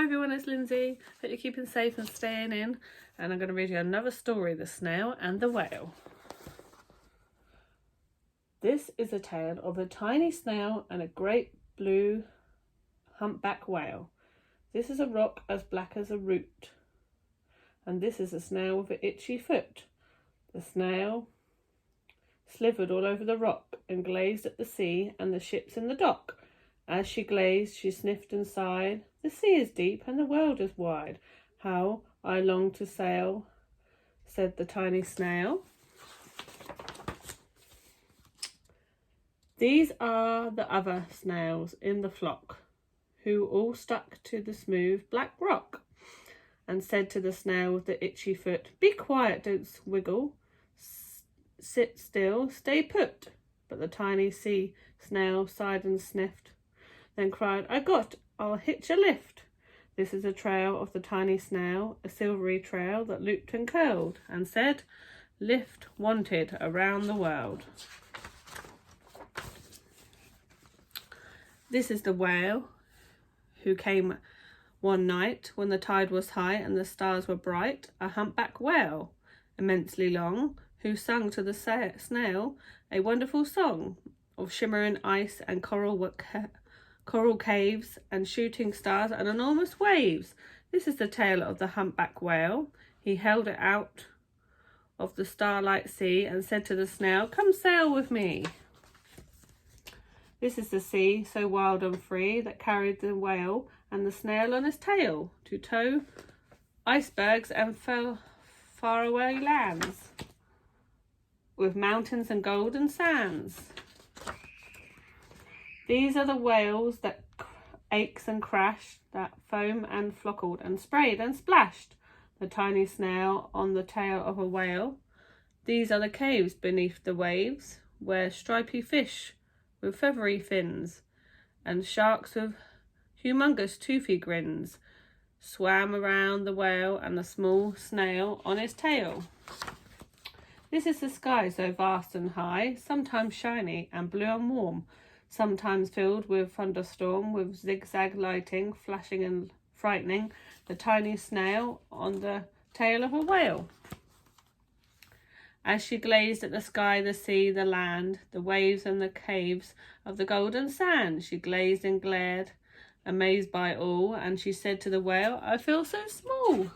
Hi everyone, it's Lynsey. Hope you're keeping safe and staying in. And I'm going to read you another story, The Snail and the Whale. This is a tale of a tiny snail and a great blue humpback whale. This is a rock as black as a root. And this is a snail with an itchy foot. The snail slithered all over the rock and gazed at the sea and the ships in the dock. As she gazed, she sniffed and sighed. The sea is deep and the world is wide. How I long to sail, said the tiny snail. These are the other snails in the flock, who all stuck to the smooth black rock, and said to the snail with the itchy foot, "Be quiet, don't wiggle. Sit still, stay put." But the tiny sea snail sighed and sniffed, then cried, I'll hitch a lift." This is a trail of the tiny snail, a silvery trail that looped and curled, and said, "Lift wanted around the world." This is the whale who came one night when the tide was high and the stars were bright, a humpback whale, immensely long, who sung to the snail a wonderful song of shimmering ice and coral caves and shooting stars and enormous waves. This is the tale of the humpback whale. He held it out of the starlight sea and said to the snail, "Come sail with me." This is the sea, so wild and free, that carried the whale and the snail on his tail to tow icebergs and faraway lands with mountains and golden sands. These are the whales that aches and crashed, that foam and flockled and sprayed and splashed the tiny snail on the tail of a whale. These are the caves beneath the waves, where stripy fish with feathery fins and sharks with humongous toothy grins swam around the whale and the small snail on his tail. This is the sky, so vast and high, sometimes shiny and blue and warm, sometimes filled with thunderstorm, with zigzag lighting, flashing and frightening the tiny snail on the tail of a whale. As she gazed at the sky, the sea, the land, the waves and the caves of the golden sand, she gazed and glared, amazed by all, and she said to the whale, "I feel so small."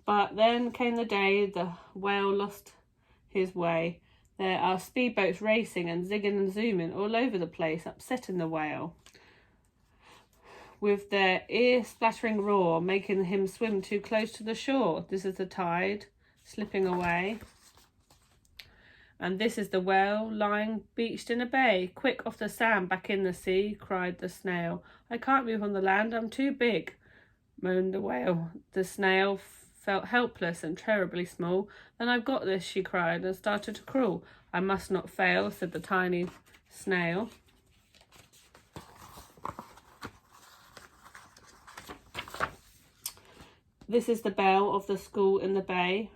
But then came the day the whale lost his way. There are speedboats racing and zigging and zooming all over the place, upsetting the whale with their ear-splattering roar, making him swim too close to the shore. This is the tide slipping away. And this is the whale lying beached in a bay. "Quick, off the sand, back in the sea," cried the snail. "I can't move on the land, I'm too big," moaned the whale. The snail felt helpless and terribly small. "Then I've got this," she cried, and started to crawl. "I must not fail," said the tiny snail. This is the bell of the school in the bay,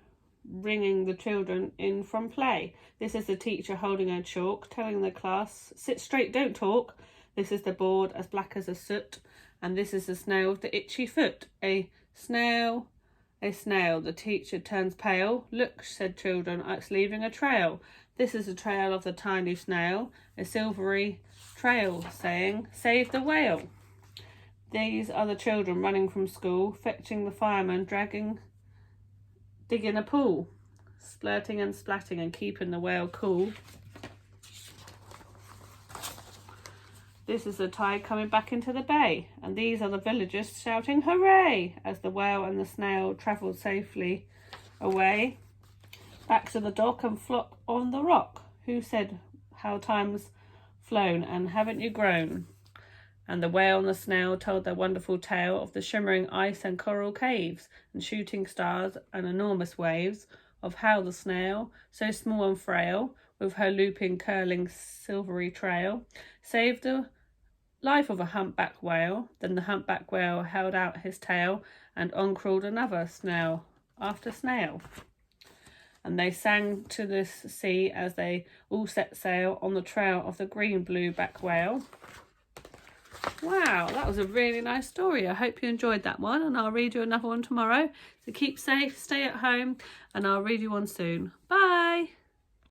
ringing the children in from play. This is the teacher holding her chalk, telling the class, "Sit straight, don't talk." This is the board as black as a soot, and this is the snail with the itchy foot. A snail, the teacher turns pale. "Look," said children, "it's leaving a trail." This is the trail of the tiny snail, a silvery trail saying, "Save the whale." These are the children running from school, fetching the fireman, digging a pool, splurting and splatting and keeping the whale cool. This is the tide coming back into the bay, and these are the villagers shouting hooray as the whale and the snail travelled safely away back to the dock and flock on the rock. Who said, "How time's flown, and haven't you grown?" And the whale and the snail told their wonderful tale of the shimmering ice and coral caves and shooting stars and enormous waves, of how the snail, so small and frail, with her looping, curling, silvery trail, saved the life of a humpback whale. Then the humpback whale held out his tail, and on crawled another snail after snail. And they sang to the sea as they all set sail on the trail of the green blueback whale. Wow, that was a really nice story. I hope you enjoyed that one, and I'll read you another one tomorrow. So keep safe, stay at home, and I'll read you one soon. Bye.